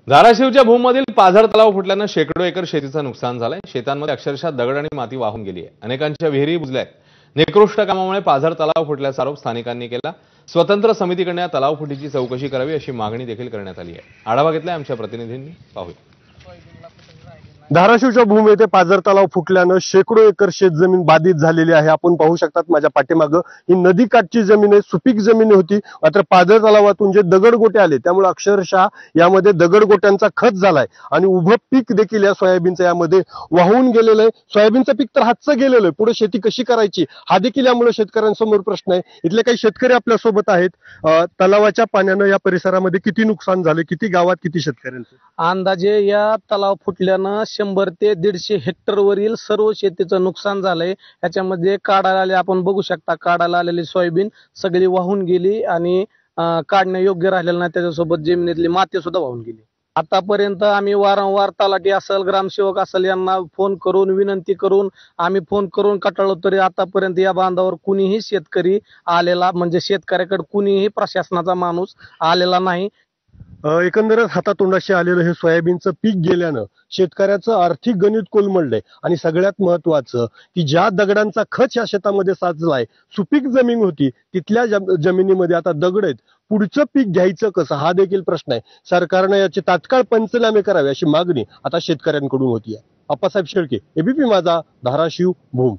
धाराशिवच्या भूममधील पाझर तलाव फुटल्यानं शेकडो एकर शेतीचं नुकसान झालंय। शेतांमध्ये अक्षरशः दगड आणि माती वाहून गेली आहे। अनेकांच्या विहिरी बुजल्यात। निकृष्ट कामामुळे पाझर तलाव फुटल्याचा आरोप स्थानिकांनी केला। स्वतंत्र समितीकडे या तलाव फुटीची चौकशी करावी अशी मागणी देखील करण्यात आली आहे। आढावा घेतलाय आमच्या प्रतिनिधींनी, पाहूया। धाराशिवच्या भूमी येथे पाझर तलाव फुटल्यानं शेकडो एकर शेतजमीन बाधित झालेली आहे। आपण पाहू शकतात माझ्या पाठीमागं ही नदीकाठची जमीन आहे, सुपीक जमीन होती। मात्र पाझर तलावातून जे दगडगोटे आले त्यामुळे अक्षरशः यामध्ये दगडगोट्यांचा खच झालाय आणि उभं पीक देखील या सोयाबीनचं यामध्ये वाहून गेलेलं आहे। सोयाबीनचं पीक तर हातचं गेलेलं आहे, पुढे शेती कशी करायची हा देखील यामुळे शेतकऱ्यांसमोर प्रश्न आहे। इथले काही शेतकरी आपल्या सोबत आहेत। तलावाच्या पाण्यानं या परिसरामध्ये किती नुकसान झाले, किती गावात किती शेतकऱ्यांचं? अंदाजे या तलाव फुटल्यानं 100 ते 150 हेक्टर वरील सर्व शेतीचं नुकसान झालंय। याच्यामध्ये काढायला आले, आपण बघू शकता काढायला आलेली सोयाबीन सगळी वाहून गेली आणि काढणं योग्य राहिलेलं नाही। त्याच्यासोबत जमिनीतली माती सुद्धा वाहून गेली। आतापर्यंत आम्ही वारंवार तलाठी असेल, ग्रामसेवक असेल यांना फोन करून विनंती करून आम्ही फोन करून कटाळलो, तरी आतापर्यंत या बांधावर कुणीही शेतकरी आलेला म्हणजे शेतकऱ्याकडे कुणीही प्रशासनाचा माणूस आलेला नाही। एकंदरच हातातोंडाशी आलेलं हे सोयाबीनचं पीक गेल्यानं शेतकऱ्याचं आर्थिक गणित कोलमडलंय आणि सगळ्यात महत्वाचं की ज्या दगडांचा खच या शेतामध्ये साचलाय, सुपीक जमीन होती तिथल्या जमिनीमध्ये आता दगड आहेत। पुढचं पीक घ्यायचं कसं हा देखील प्रश्न आहे। सरकारने याचे तात्काळ पंचनामे करावे अशी मागणी आता शेतकऱ्यांकडून होतीये। आप्पासाहेब शेळके, एबीपी माझा, धाराशिव, भूम।